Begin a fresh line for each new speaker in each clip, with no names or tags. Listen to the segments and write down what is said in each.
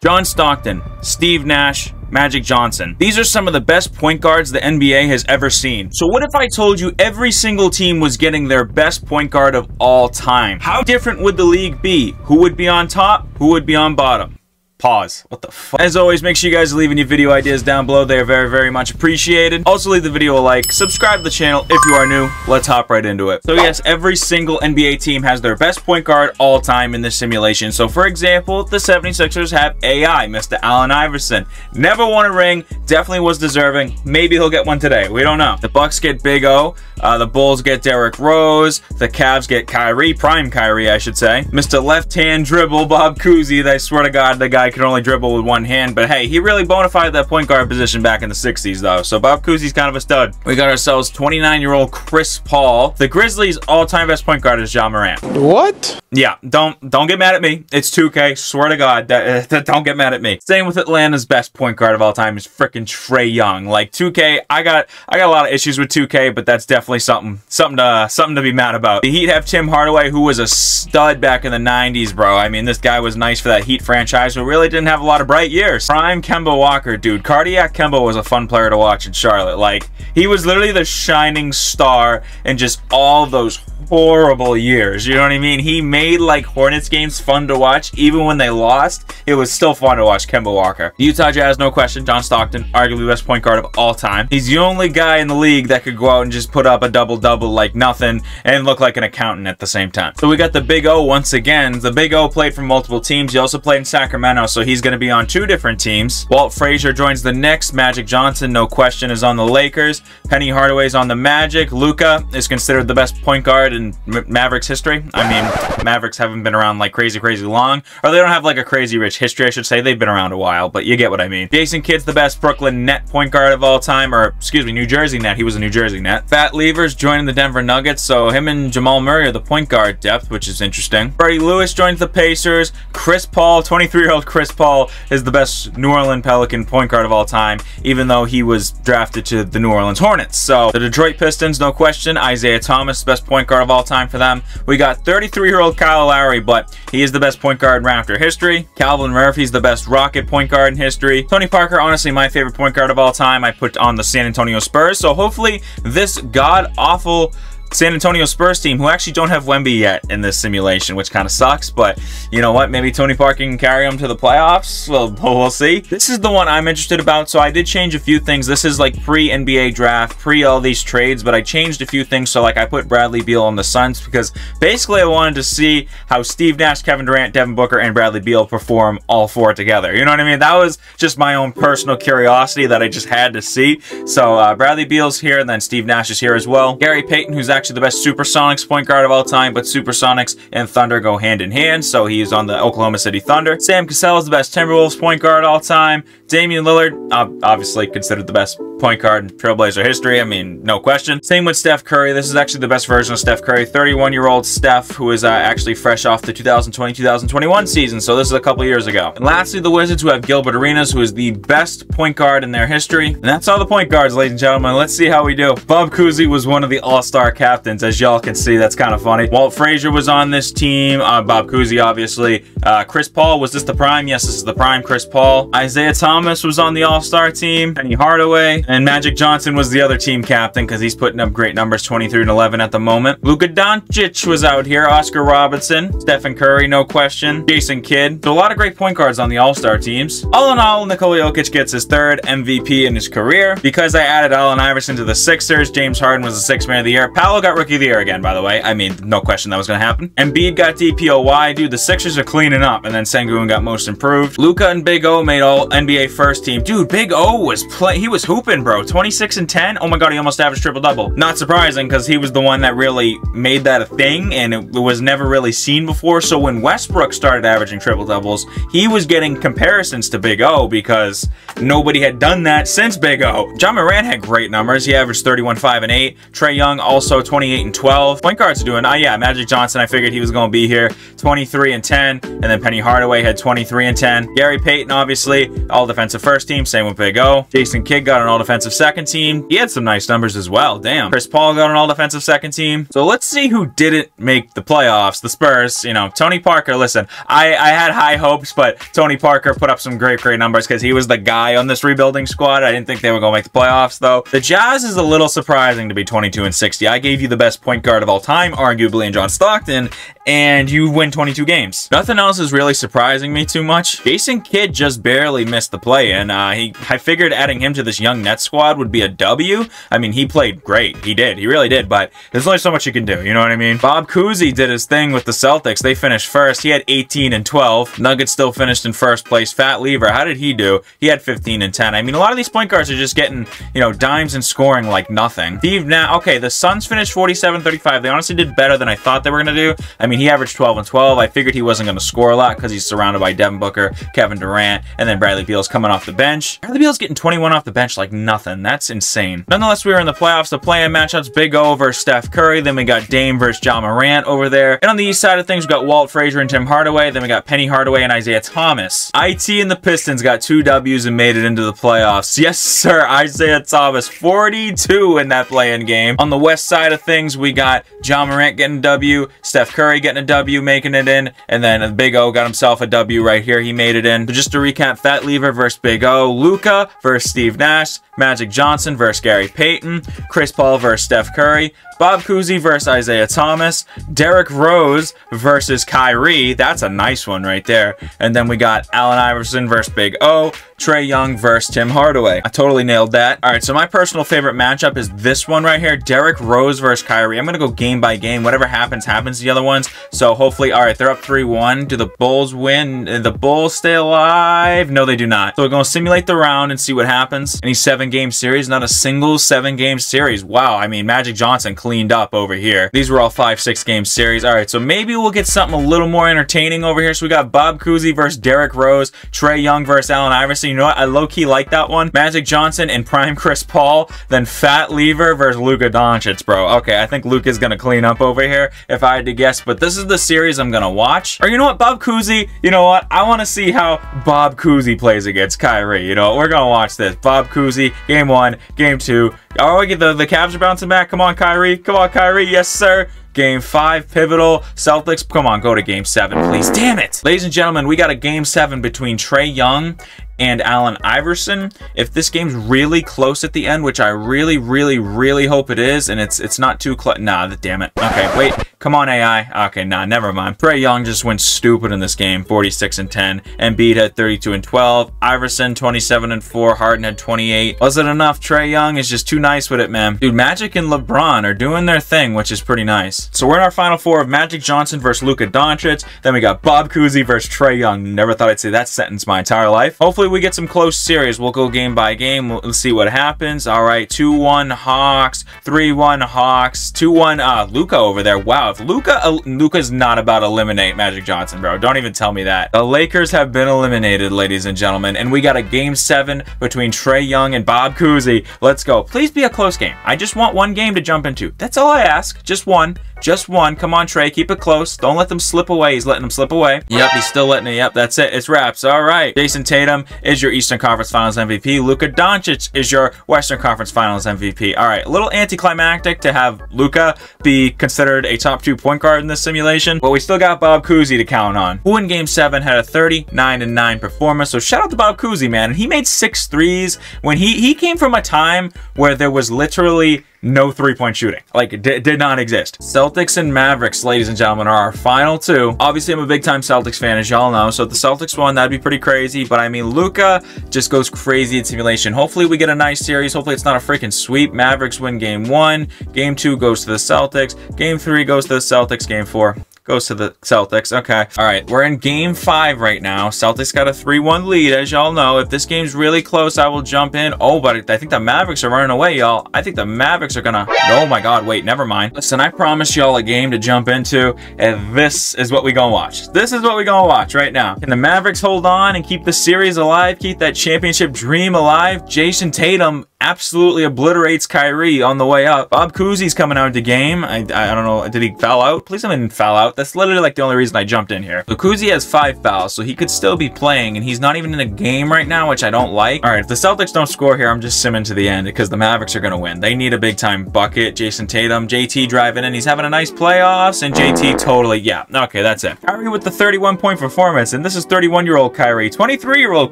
John Stockton, Steve Nash, Magic Johnson. These are some of the best point guards the NBA has ever seen. So what if I told you every single team was getting their best point guard of all time? How different would the league be? Who would be on top? Who would be on bottom? Pause. What the fuck? As always, make sure you guys are leaving your video ideas down below. They are very, very much appreciated. Also, leave the video a like. Subscribe to the channel if you are new. Let's hop right into it. So yes, every single NBA team has their best point guard all time in this simulation. So for example, the 76ers have AI, Mr. Allen Iverson. Never won a ring. Definitely was deserving. Maybe he'll get one today. We don't know. The Bucks get Big O. The Bulls get Derrick Rose. The Cavs get Kyrie. Prime Kyrie, I should say. Mr. Left-Hand Dribble, Bob Cousy. I swear to God, the guy can only dribble with one hand, but hey, he really bona fide that point guard position back in the 60s though, so Bob Cousy's kind of a stud. We got ourselves 29-year-old Chris Paul. The Grizzlies' all-time best point guard is Ja Morant.
What?
Yeah, don't get mad at me. It's 2K, swear to God, don't get mad at me. Same with Atlanta's best point guard of all time is freaking Trae Young. Like 2K, I got a lot of issues with 2K, but that's definitely something to be mad about. The Heat have Tim Hardaway, who was a stud back in the 90s, bro. I mean, this guy was nice for that Heat franchise, but really didn't have a lot of bright years. Prime Kemba Walker, dude. Cardiac Kemba was a fun player to watch in Charlotte. Like, he was literally the shining star in just all those horrible years. You know what I mean? He made like Hornets games fun to watch. Even when they lost, it was still fun to watch Kemba Walker. Utah Jazz, no question. John Stockton, arguably the best point guard of all time. He's the only guy in the league that could go out and just put up a double-double like nothing and look like an accountant at the same time. So we got the Big O once again. The Big O played for multiple teams. He also played in Sacramento, so he's going to be on 2 different teams. Walt Frazier joins the Knicks. Magic Johnson, no question, is on the Lakers. Penny Hardaway's on the Magic. Luka is considered the best point guard in Mavericks history. I mean, Mavericks haven't been around like crazy long, or they don't have like a crazy rich history, I should say. They've been around a while, but you get what I mean. Jason Kidd's the best Brooklyn Net point guard of all time, or excuse me, New Jersey Net. He was a New Jersey Net. Fat Lever's joining the Denver Nuggets, so him and Jamal Murray are the point guard depth, which is interesting. Freddie Lewis joins the Pacers. Chris Paul, 23-year-old Chris Paul, is the best New Orleans Pelican point guard of all time, even though he was drafted to the New Orleans Hornets. So the Detroit Pistons, no question. Isaiah Thomas, best point guard of all time for them. We got 33-year-old Kyle Lowry, but he is the best point guard in Raptor history. Calvin Murphy's the best Rocket point guard in history. Tony Parker, honestly, my favorite point guard of all time. I put on the San Antonio Spurs, so hopefully this god-awful San Antonio Spurs team, who actually don't have Wemby yet in this simulation, which kind of sucks, but you know what? Maybe Tony Parker can carry them to the playoffs. Well, we'll see. This is the one I'm interested about, so I did change a few things. This is like pre-NBA draft, pre all these trades, but I changed a few things. So like I put Bradley Beal on the Suns because basically I wanted to see how Steve Nash, Kevin Durant, Devin Booker, and Bradley Beal perform all 4 together. You know what I mean? That was just my own personal curiosity that I just had to see. So Bradley Beal's here, and then Steve Nash is here as well. Gary Payton, who's actually the best Supersonics point guard of all time, but Supersonics and Thunder go hand in hand, so he's on the Oklahoma City Thunder. Sam Cassell is the best Timberwolves point guard all time. Damian Lillard, obviously considered the best point guard in Trailblazer history. I mean, no question. Same with Steph Curry. This is actually the best version of Steph Curry. 31-year-old Steph, who is actually fresh off the 2020-2021 season, so this is a couple years ago. And lastly, the Wizards, who have Gilbert Arenas, who is the best point guard in their history. And that's all the point guards, ladies and gentlemen. Let's see how we do. Bob Cousy was one of the all-star captains, as y'all can see. That's kind of funny. Walt Frazier was on this team. Bob Cousy, obviously. Chris Paul, was this the prime? Yes, this is the prime Chris Paul. Isaiah Thomas was on the all-star team. Penny Hardaway. And Magic Johnson was the other team captain because he's putting up great numbers, 23 and 11 at the moment. Luka Doncic was out here. Oscar Robertson. Stephen Curry, no question. Jason Kidd. So a lot of great point guards on the all-star teams. All in all, Nikola Jokic gets his 3rd MVP in his career. Because I added Allen Iverson to the Sixers, James Harden was the 6th man of the year. Paolo got Rookie of the Year again, by the way. I mean, no question that was going to happen. Embiid got DPOY. Dude, the Sixers are cleaning up. And then Sengun got most improved. Luka and Big O made all NBA first team. Dude, Big O was he was hooping, bro. 26 and 10. Oh my God, he almost averaged triple-double. Not surprising because he was the one that really made that a thing, and it was never really seen before. So when Westbrook started averaging triple-doubles, he was getting comparisons to Big O because nobody had done that since Big O. Ja Morant had great numbers. He averaged 31, 5, and 8. Trae Young also 28 and 12. Point guards are doing, yeah, Magic Johnson, I figured he was going to be here, 23 and 10. And then Penny Hardaway had 23 and 10. Gary Payton, obviously, all the all-defensive first team. Same with Big O. Jason Kidd got an all-defensive second team. He had some nice numbers as well. Damn. Chris Paul got an all-defensive second team. So let's see who didn't make the playoffs. The Spurs, you know, Tony Parker. Listen, I had high hopes, but Tony Parker put up some great numbers because he was the guy on this rebuilding squad. I didn't think they were going to make the playoffs, though. The Jazz is a little surprising to be 22-60. I gave you the best point guard of all time, arguably, in John Stockton, and you win 22 games. Nothing else is really surprising me too much. Jason Kidd just barely missed the play-in. I figured adding him to this young Nets squad would be a W. I mean, he played great. He did. He really did, but there's only so much you can do. You know what I mean? Bob Cousy did his thing with the Celtics. They finished first. He had 18 and 12. Nuggets still finished in first place. Fat Lever, how did he do? He had 15 and 10. I mean, a lot of these point guards are just getting, you know, dimes and scoring like nothing. Steve Nash, okay, the Suns finished 47-35. They honestly did better than I thought they were going to do. I mean, he averaged 12 and 12. I figured he wasn't going to score a lot because he's surrounded by Devin Booker, Kevin Durant, and then Bradley Beal's coming off the bench. Bradley Beal's getting 21 off the bench like nothing. That's insane. Nonetheless, we were in the playoffs. The play-in matchups, Big O versus Steph Curry. Then we got Dame versus Ja Morant over there. And on the east side of things, we got Walt Frazier and Tim Hardaway. Then we got Penny Hardaway and Isaiah Thomas. IT and the Pistons got 2 W's and made it into the playoffs. Yes, sir. Isaiah Thomas, 42 in that play-in game. On the west side of things, we got Ja Morant getting a W, Steph Curry getting a W, making it in, and then Big O got himself a W right here. He made it in. So just to recap, Fat Lever versus Big O, Luka versus Steve Nash, Magic Johnson versus Gary Payton, Chris Paul versus Steph Curry, Bob Cousy versus Isaiah Thomas, Derrick Rose versus Kyrie. That's a nice one right there. And then we got Allen Iverson versus Big O, Trae Young versus Tim Hardaway. I totally nailed that. All right, so my personal favorite matchup is this one right here, Derrick Rose versus Kyrie. I'm going to go game by game. Whatever happens, happens to the other ones. So hopefully, all right, they're up 3-1. Do the Bulls win? Did the Bulls stay alive? No, they do not. So we're going to simulate the round and see what happens. Any 7-game series, not a single 7-game series. Wow, I mean, Magic Johnson cleaned up over here. These were all 5-6 game series. All right, so maybe we'll get something a little more entertaining over here. So we got Bob Cousy versus Derrick Rose, Trae Young versus Allen Iverson. You know what? I low-key like that one. Magic Johnson and prime Chris Paul, then Fat Lever versus Luka Doncic, bro. Okay, I think Luka's gonna clean up over here if I had to guess, but this is the series I'm gonna watch. Or you know what, Bob Cousy, you know what? I want to see how Bob Cousy plays against Kyrie. You know, we're gonna watch this. Bob Cousy, game 1, game 2. Oh, the Cavs are bouncing back. Come on, Kyrie. Come on, Kyrie. Yes, sir. Game 5, pivotal. Celtics, come on, go to Game 7, please. Damn it. Ladies and gentlemen, we got a Game 7 between Trae Young and Allen Iverson. If this game's really close at the end, which I really hope it is, and it's not too close. Nah, damn it. Okay, wait. Come on, AI. Okay, nah, never mind. Trae Young just went stupid in this game, 46 and 10. Embiid had 32 and 12. Iverson, 27 and 4. Harden had 28. Was it enough? Trae Young is just too nice with it, man. Dude, Magic and LeBron are doing their thing, which is pretty nice. So we're in our final 4 of Magic Johnson versus Luka Doncic. Then we got Bob Cousy versus Trae Young. Never thought I'd say that sentence my entire life. Hopefully we get some close series. We'll go game by game. We'll see what happens. All right, 2-1 Hawks, 3-1 Hawks, 2-1 Luka over there. Wow, if Luka's not about to eliminate Magic Johnson, bro. Don't even tell me that. The Lakers have been eliminated, ladies and gentlemen, and we got a Game 7 between Trae Young and Bob Cousy. Let's go. Please be a close game. I just want one game to jump into. That's all I ask. Just one. Just one. Come on, Trae. Keep it close. Don't let them slip away. He's letting them slip away. Yep, he's still letting it. Yep, that's it. It's wraps. All right. Jason Tatum is your Eastern Conference Finals MVP. Luka Doncic is your Western Conference Finals MVP. All right. A little anticlimactic to have Luka be considered a top 2 point guard in this simulation, but we still got Bob Cousy to count on, who in Game 7 had a 39-9 performance. So shout out to Bob Cousy, man. He made 6 threes when he came from a time where there was literally no 3-point shooting. Like, it did not exist. Celtics and Mavericks, ladies and gentlemen, are our final 2. Obviously, I'm a big-time Celtics fan, as y'all know, so if the Celtics won, that'd be pretty crazy, but I mean, Luka just goes crazy in simulation. Hopefully, we get a nice series. Hopefully, it's not a freaking sweep. Mavericks win Game 1. Game 2 goes to the Celtics. Game 3 goes to the Celtics. Game 4 goes to the Celtics. Okay. All right. We're in Game 5 right now. Celtics got a 3-1 lead, as y'all know. If this game's really close, I will jump in. Oh, but I think the Mavericks are running away, y'all. I think the Mavericks are gonna... Oh, my God. Wait, never mind. Listen, I promised y'all a game to jump into, and this is what we gonna watch. This is what we gonna watch right now. Can the Mavericks hold on and keep the series alive, keep that championship dream alive? Jason Tatum absolutely obliterates Kyrie on the way up. Bob Cousy's coming out to game. I don't know, did he foul out? Please tell me he didn't foul out. That's literally like the only reason I jumped in here. So Cousy has 5 fouls, so he could still be playing, and he's not even in a game right now, which I don't like. All right, if the Celtics don't score here, I'm just simming to the end because the Mavericks are going to win. They need a big-time bucket. Jason Tatum, JT driving in. He's having a nice playoffs, and JT totally, yeah. Okay, that's it. Kyrie with the 31-point performance, and this is 31-year-old Kyrie. 23-year-old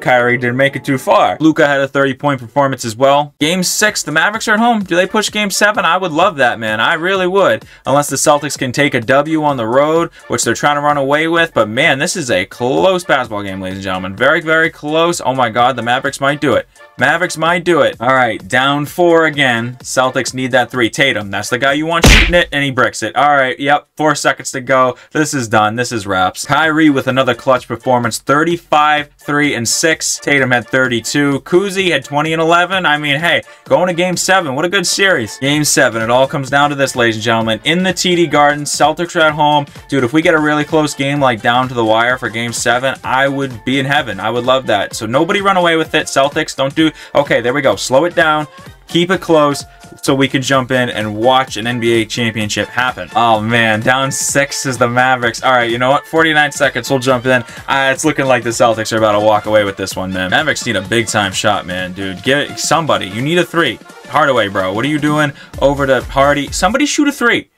Kyrie didn't make it too far. Luka had a 30-point performance as well. Game 6, the Mavericks are at home. Do they push Game 7? I would love that, man. I really would. Unless the Celtics can take a W on the road, which they're trying to run away with. But, man, this is a close basketball game, ladies and gentlemen. Very, very close. Oh, my God. The Mavericks might do it. Mavericks might do it. All right, down 4 again. Celtics need that 3. Tatum, that's the guy you want shooting it, and he bricks it. All right, yep, 4 seconds to go. This is done. This is wraps. Kyrie with another clutch performance. 35, 3, and 6. Tatum had 32. Cousy had 20 and 11. I mean, hey, going to Game 7. What a good series. Game 7. It all comes down to this, ladies and gentlemen. In the TD Garden, Celtics are at home. Dude, if we get a really close game like down to the wire for Game 7, I would be in heaven. I would love that. So nobody run away with it. Celtics, don't do... Okay, there we go. Slow it down. Keep it close so we can jump in and watch an NBA championship happen. Oh, man. Down 6 is the Mavericks. All right, you know what? 49 seconds. We'll jump in. It's looking like the Celtics are about to walk away with this one, man. Mavericks need a big-time shot, man, dude. Get it, somebody. You need a 3. Hardaway, bro. What are you doing? Over to Hardy. Somebody shoot a 3.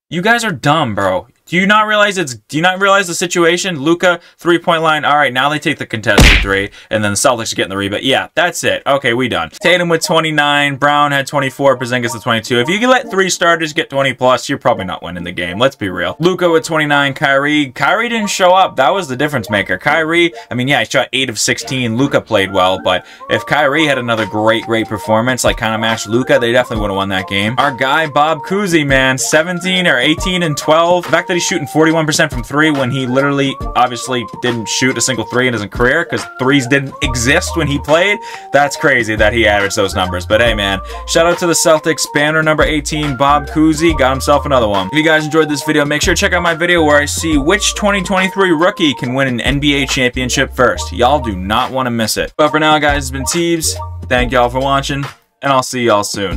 You guys are dumb, bro. Do you not realize the situation? Luka, 3-point line. All right, now they take the contested 3, and then the Celtics are getting the rebound. Yeah, that's it. Okay, we done. Tatum with 29. Brown had 24. Porzingis with 22. If you can let 3 starters get 20+, you're probably not winning the game. Let's be real. Luka with 29. Kyrie didn't show up. That was the difference maker. Kyrie, I mean, yeah, he shot 8 of 16. Luka played well, but if Kyrie had another great performance, like kind of matched Luka, they definitely would have won that game. Our guy, Bob Cousy, man, 17 or 18 and 12. The fact that he's shooting 41% from 3 when he literally obviously didn't shoot a single 3 in his career because 3s didn't exist when he played. That's crazy that he averaged those numbers. But hey, man, shout out to the Celtics. Banner number 18, Bob Cousy, got himself another one. If you guys enjoyed this video, make sure to check out my video where I see which 2023 rookie can win an NBA championship first. Y'all do not want to miss it. But for now, guys, it's been Teebs. Thank y'all for watching, and I'll see y'all soon.